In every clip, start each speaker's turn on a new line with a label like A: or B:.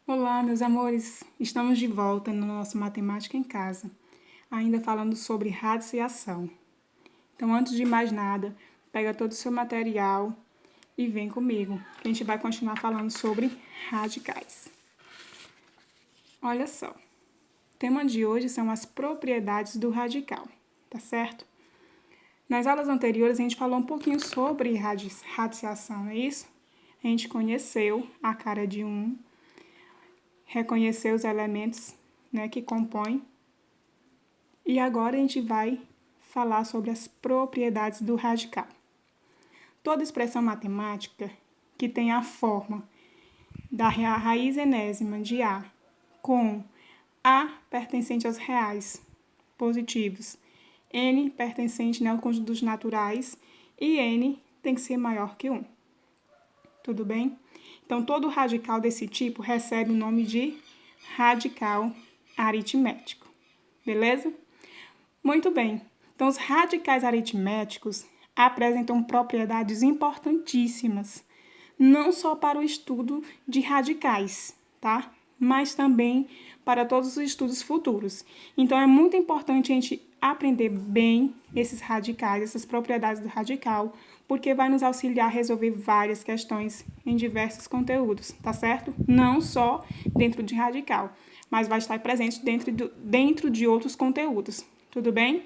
A: Olá, meus amores! Estamos de volta no nosso Matemática em Casa, ainda falando sobre radiciação. Então, antes de mais nada, pega todo o seu material e vem comigo, que a gente vai continuar falando sobre radicais. Olha só, o tema de hoje são as propriedades do radical, tá certo? Nas aulas anteriores, a gente falou um pouquinho sobre radiciação, não é isso? A gente conheceu a cara de um, reconhecer os elementos, né, que compõem. E agora a gente vai falar sobre as propriedades do radical. Toda expressão matemática que tem a forma da raiz enésima de A com A pertencente aos reais positivos, N pertencente ao conjunto dos naturais e N tem que ser maior que 1. Tudo bem? Então, todo radical desse tipo recebe o nome de radical aritmético. Beleza? Muito bem. Então, os radicais aritméticos apresentam propriedades importantíssimas, não só para o estudo de radicais, tá? Mas também para todos os estudos futuros. Então, é muito importante a gente aprender bem esses radicais, essas propriedades do radical, porque vai nos auxiliar a resolver várias questões em diversos conteúdos, tá certo? Não só dentro de radical, mas vai estar presente dentro de outros conteúdos, tudo bem?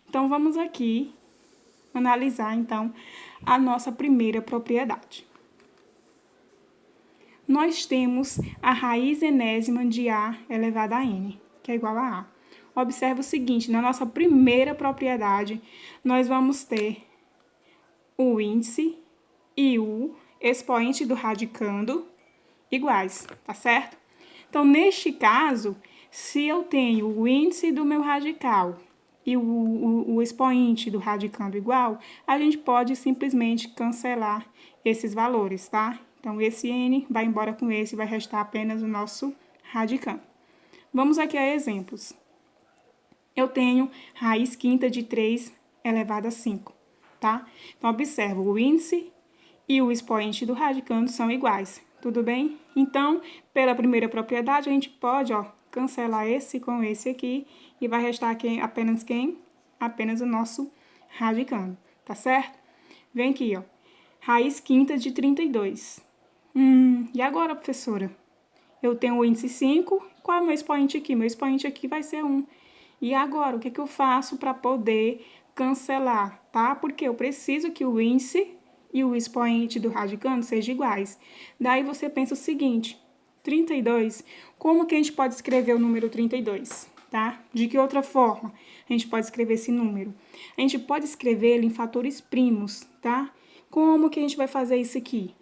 A: Então, vamos aqui analisar, então, a nossa primeira propriedade. Nós temos a raiz enésima de A elevado a N, que é igual a A. Observe o seguinte, na nossa primeira propriedade, nós vamos ter o índice e o expoente do radicando iguais, tá certo? Então, neste caso, se eu tenho o índice do meu radical e o expoente do radicando igual, a gente pode simplesmente cancelar esses valores, tá? Então, esse N vai embora com esse, vai restar apenas o nosso radicando. Vamos aqui a exemplos. Eu tenho raiz quinta de 3 elevado a 5, tá? Então, observa, o índice e o expoente do radicando são iguais, tudo bem? Então, pela primeira propriedade, a gente pode, cancelar esse com esse aqui e vai restar aqui apenas quem? Apenas o nosso radicando, tá certo? Vem aqui, raiz quinta de 32. E agora, professora? Eu tenho o índice 5, qual é o meu expoente aqui? Meu expoente aqui vai ser 1. E agora, o que eu faço para poder cancelar, tá? Porque eu preciso que o índice e o expoente do radicando sejam iguais. Daí você pensa o seguinte, 32, como que a gente pode escrever o número 32, tá? De que outra forma a gente pode escrever esse número? A gente pode escrever ele em fatores primos, tá? Como que a gente vai fazer isso aqui?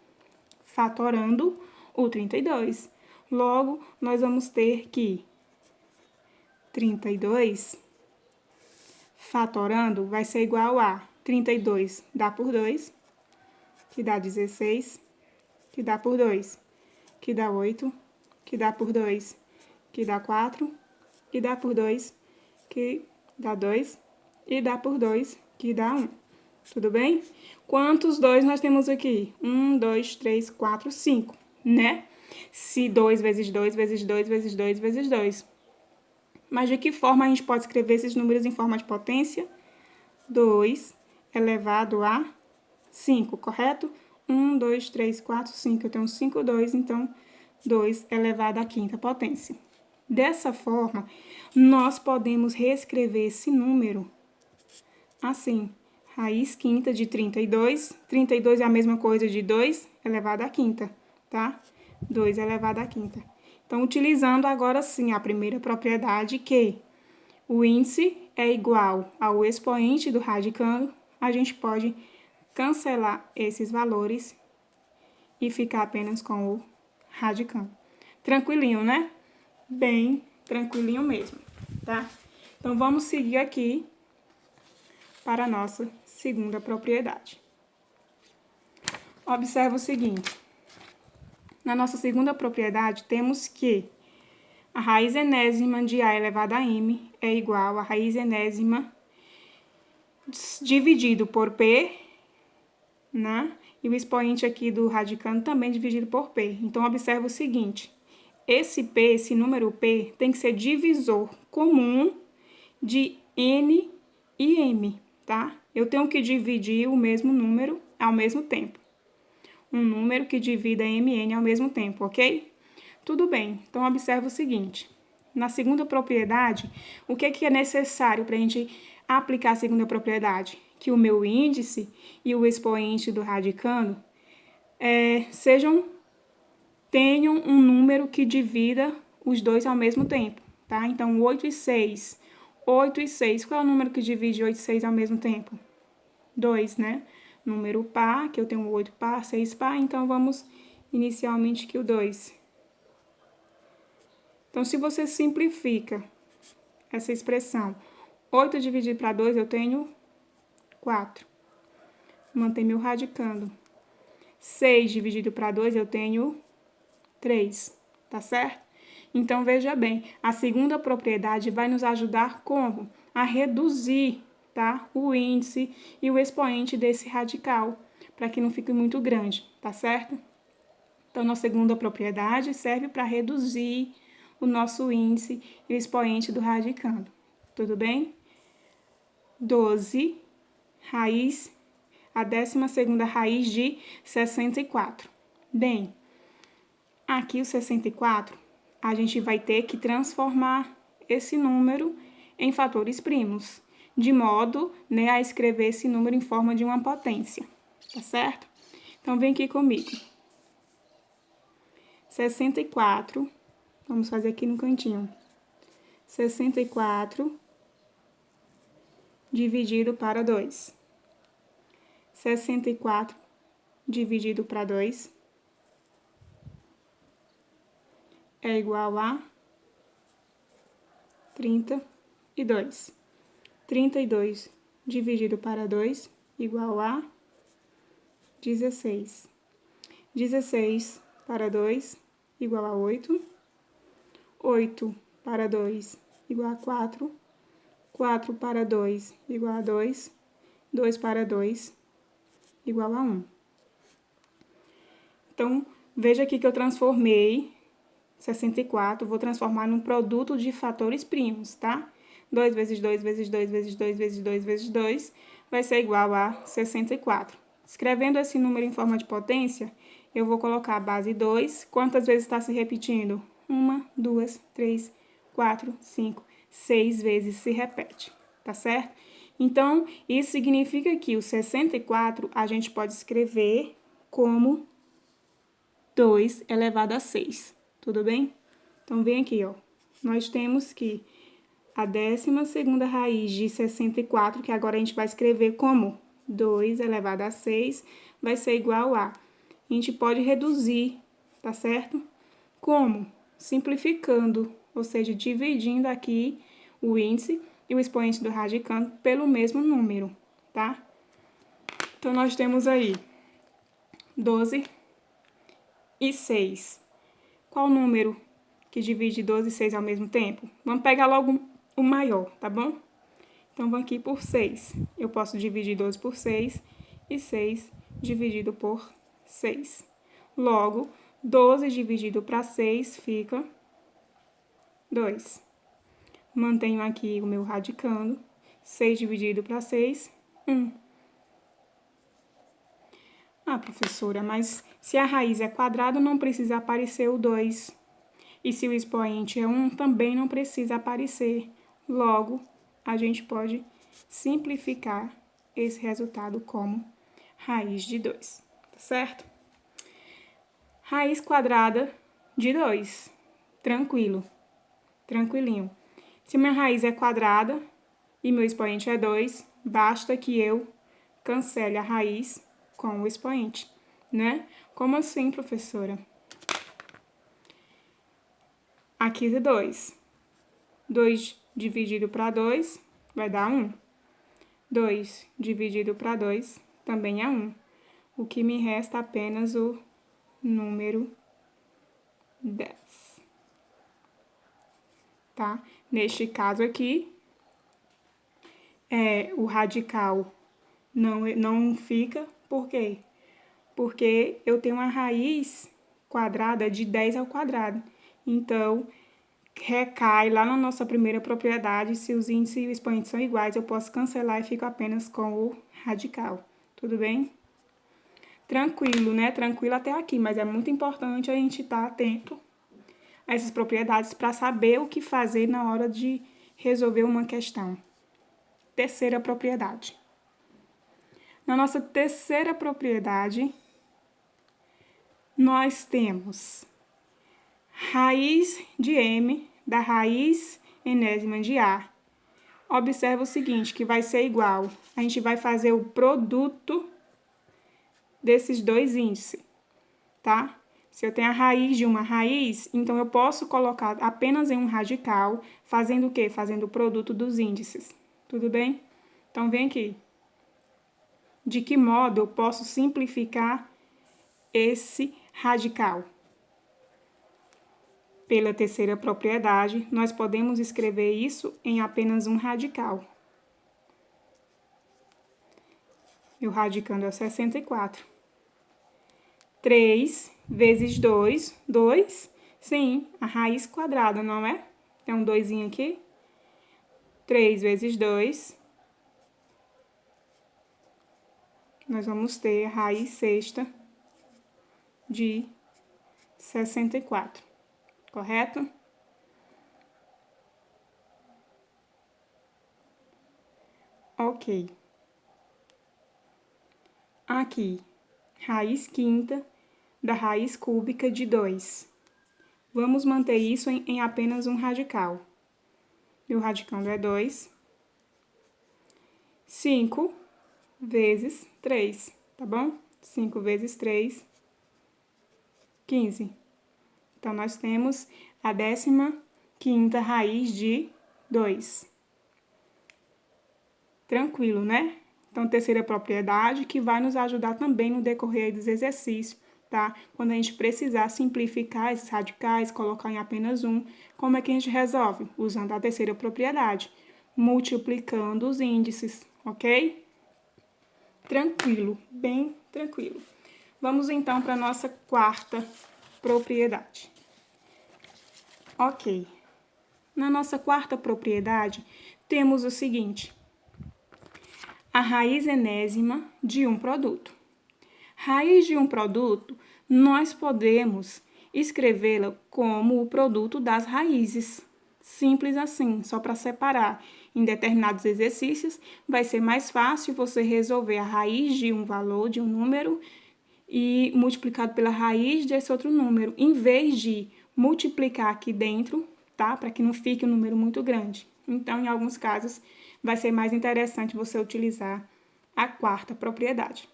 A: Fatorando o 32. Logo, nós vamos ter que 32 fatorando vai ser igual a 32 dá por 2, que dá 16, que dá por 2, que dá 8, que dá por 2, que dá 4, que dá por 2, que dá 2, e dá por 2, que dá 1. Tudo bem? Quantos 2 nós temos aqui? 1, 2, 3, 4, 5, né? Se 2 vezes 2 vezes 2 vezes 2 vezes 2. Mas de que forma a gente pode escrever esses números em forma de potência? 2 elevado a 5, correto? 1, 2, 3, 4, 5. Eu tenho 5, 2, então 2 elevado à quinta potência. Dessa forma, nós podemos reescrever esse número assim. Raiz quinta de 32. 32 é a mesma coisa de 2 elevado à quinta, tá? 2 elevado à quinta. Então, utilizando agora sim a primeira propriedade, que o índice é igual ao expoente do radicando, a gente pode cancelar esses valores e ficar apenas com o radicando. Tranquilinho, né? Bem tranquilinho mesmo, tá? Então, vamos seguir aqui para a nossa segunda propriedade. Observa o seguinte. Na nossa segunda propriedade, temos que a raiz enésima de A elevado a M é igual a raiz enésima dividido por P, né? E o expoente aqui do radicando também dividido por P. Então, observa o seguinte. esse número P, tem que ser divisor comum de N e M, tá? Eu tenho que dividir o mesmo número ao mesmo tempo. Um número que divida M e N ao mesmo tempo, ok? Tudo bem, então observa o seguinte. Na segunda propriedade, o que é necessário para a gente aplicar a segunda propriedade? Que o meu índice e o expoente do radicando tenham um número que divida os dois ao mesmo tempo, tá? Então, 8 e 6. 8 e 6. Qual é o número que divide 8 e 6 ao mesmo tempo? 2, né? Número par, que eu tenho 8 par, 6 par, então vamos inicialmente que o 2. Então, se você simplifica essa expressão, 8 dividido para 2, eu tenho 4. Mantém meu radicando. 6 dividido para 2, eu tenho 3, tá certo? Então, veja bem, a segunda propriedade vai nos ajudar como? A reduzir, tá? O índice e o expoente desse radical, para que não fique muito grande, tá certo? Então, nossa segunda propriedade serve para reduzir o nosso índice e o expoente do radicando. Tudo bem? 12, raiz, a 12ª raiz de 64. Bem, aqui o 64, a gente vai ter que transformar esse número em fatores primos, de modo, né, a escrever esse número em forma de uma potência, tá certo? Então, vem aqui comigo. 64, vamos fazer aqui no cantinho. 64 dividido para 2. 64 dividido para 2 é igual a 32. 32 dividido para 2 igual a 16. 16 para 2 igual a 8. 8 para 2 igual a 4. 4 para 2 igual a 2. 2 para 2 igual a 1. Então, veja aqui que eu transformei 64, vou transformar num produto de fatores primos, tá? 2 vezes 2 vezes 2 vezes 2 vezes 2 vezes 2 vai ser igual a 64. Escrevendo esse número em forma de potência, eu vou colocar a base 2. Quantas vezes está se repetindo? 1, 2, 3, 4, 5, 6 vezes se repete, tá certo? Então, isso significa que o 64 a gente pode escrever como 2 elevado a 6, tudo bem? Então, vem aqui, ó. Nós temos que a 12ª raiz de 64, que agora a gente vai escrever como 2 elevado a 6, vai ser igual a... A gente pode reduzir, tá certo? Como? Simplificando, ou seja, dividindo aqui o índice e o expoente do radicando pelo mesmo número, tá? Então, nós temos aí 12 e 6. Qual número que divide 12 e 6 ao mesmo tempo? Vamos pegar logo o maior, tá bom? Então, vamos aqui por 6. Eu posso dividir 12 por 6 e 6 dividido por 6. Logo, 12 dividido para 6 fica 2. Mantenho aqui o meu radicando. 6 dividido para 6, 1. Ah, professora, mas se a raiz é quadrada, não precisa aparecer o 2. E se o expoente é 1, também não precisa aparecer. Logo, a gente pode simplificar esse resultado como raiz de 2, tá certo? Raiz quadrada de 2. Tranquilo, tranquilinho. Se minha raiz é quadrada e meu expoente é 2, basta que eu cancele a raiz com o expoente, né? Como assim, professora? Aqui é 2. 2 dividido para 2 vai dar 1. 2 dividido para 2 também é 1. O que me resta apenas o número 10. Tá? Neste caso aqui, o radical não fica, por quê? Porque eu tenho uma raiz quadrada de 10 ao quadrado. Então, recai lá na nossa primeira propriedade, se os índices e o expoente são iguais, eu posso cancelar e fico apenas com o radical. Tudo bem? Tranquilo, né? Tranquilo até aqui, mas é muito importante a gente estar atento a essas propriedades para saber o que fazer na hora de resolver uma questão. Terceira propriedade. Na nossa terceira propriedade, nós temos raiz de m da raiz enésima de A. Observa o seguinte, que vai ser igual. A gente vai fazer o produto desses dois índices, tá? Se eu tenho a raiz de uma raiz, então eu posso colocar apenas em um radical, fazendo o quê? Fazendo o produto dos índices. Tudo bem? Então, vem aqui. De que modo eu posso simplificar esse radical? Pela terceira propriedade, nós podemos escrever isso em apenas um radical. Eu radicando é 64. 3 vezes 2, 2, sim, a raiz quadrada, não é? Tem um 2 aqui. 3 vezes 2, nós vamos ter a raiz sexta de 64, correto? Ok. Aqui, raiz quinta da raiz cúbica de 2. Vamos manter isso em apenas um radical. E o radicando é 2. 5 vezes 3, tá bom? 5 vezes 3, 15. Então, nós temos a 15ª raiz de 2. Tranquilo, né? Então, terceira propriedade que vai nos ajudar também no decorrer dos exercícios, tá? Quando a gente precisar simplificar esses radicais, colocar em apenas um, como é que a gente resolve? Usando a terceira propriedade, multiplicando os índices, ok? Tranquilo, bem tranquilo. Vamos então para a nossa quarta propriedade. Ok. Na nossa quarta propriedade, temos o seguinte: a raiz enésima de um produto. Raiz de um produto, nós podemos escrevê-la como o produto das raízes. Simples assim, só para separar. Em determinados exercícios, vai ser mais fácil você resolver a raiz de um valor, de um número, e multiplicado pela raiz desse outro número, em vez de multiplicar aqui dentro, tá? Para que não fique um número muito grande. Então, em alguns casos, vai ser mais interessante você utilizar a quarta propriedade.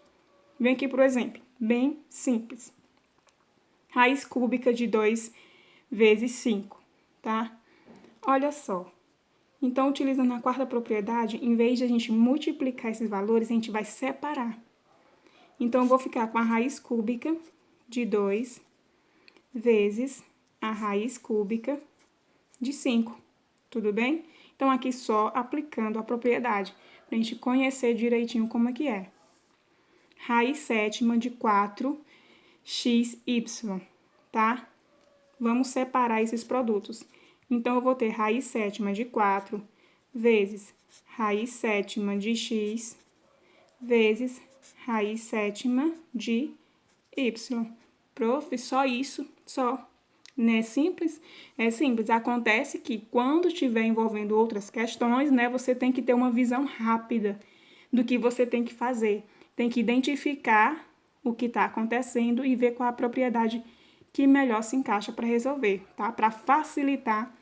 A: Vem aqui por exemplo, bem simples. Raiz cúbica de 2 vezes 5, tá? Olha só. Então, utilizando a quarta propriedade, em vez de a gente multiplicar esses valores, a gente vai separar. Então, eu vou ficar com a raiz cúbica de 2 vezes a raiz cúbica de 5, tudo bem? Então, aqui só aplicando a propriedade, para a gente conhecer direitinho como é que é. Raiz sétima de 4xy, tá? Vamos separar esses produtos. Então, eu vou ter raiz sétima de 4 vezes raiz sétima de x vezes raiz sétima de y. Prof, só isso, só. Não é simples? É simples. Acontece que quando estiver envolvendo outras questões, né, você tem que ter uma visão rápida do que você tem que fazer. Tem que identificar o que está acontecendo e ver qual a propriedade que melhor se encaixa para resolver, tá? Para facilitar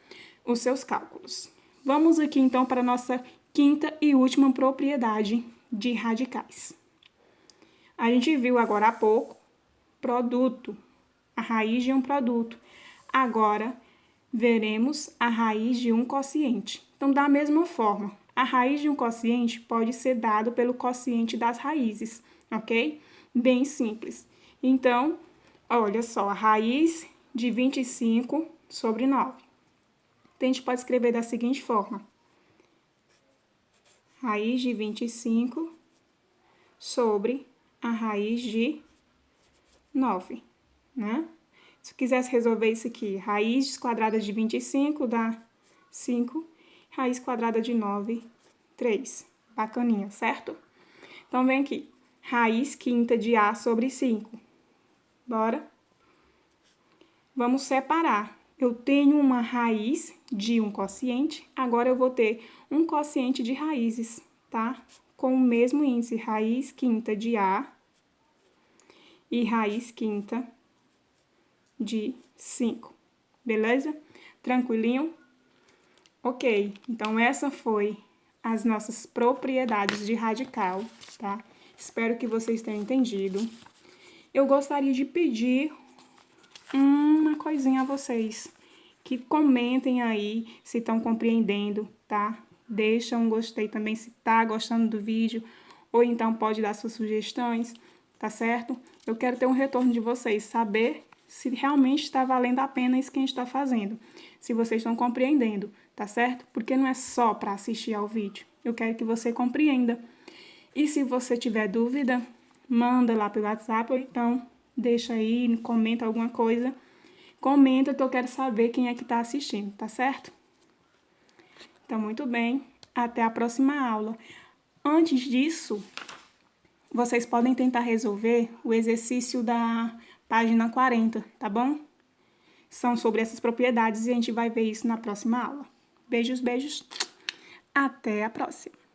A: os seus cálculos. Vamos aqui, então, para a nossa quinta e última propriedade de radicais. A gente viu agora há pouco produto, a raiz de um produto. Agora, veremos a raiz de um quociente. Então, da mesma forma, a raiz de um quociente pode ser dado pelo quociente das raízes, ok? Bem simples. Então, olha só, a raiz de 25 sobre 9. Então, a gente pode escrever da seguinte forma: raiz de 25 sobre a raiz de 9, né? Se eu quisesse resolver isso aqui, raiz quadrada de 25 dá 5, raiz quadrada de 9, 3. Bacaninha, certo? Então, vem aqui. Raiz quinta de A sobre 5. Bora? Vamos separar. Eu tenho uma raiz de um quociente, agora eu vou ter um quociente de raízes, tá? Com o mesmo índice, raiz quinta de A e raiz quinta de 5. Beleza? Tranquilinho? Ok, então essa foi as nossas propriedades de radical, tá? Espero que vocês tenham entendido. Eu gostaria de pedir uma coisinha a vocês, que comentem aí se estão compreendendo, tá? Deixa um gostei também se tá gostando do vídeo, ou então pode dar suas sugestões, tá certo? Eu quero ter um retorno de vocês, saber se realmente está valendo a pena isso que a gente está fazendo, se vocês estão compreendendo, tá certo? Porque não é só para assistir ao vídeo, eu quero que você compreenda. E se você tiver dúvida, manda lá pelo WhatsApp, ou então deixa aí, comenta alguma coisa. Comenta que eu quero saber quem é que está assistindo, tá certo? Então, muito bem. Até a próxima aula. Antes disso, vocês podem tentar resolver o exercício da página 40, tá bom? São sobre essas propriedades e a gente vai ver isso na próxima aula. Beijos, beijos. Até a próxima.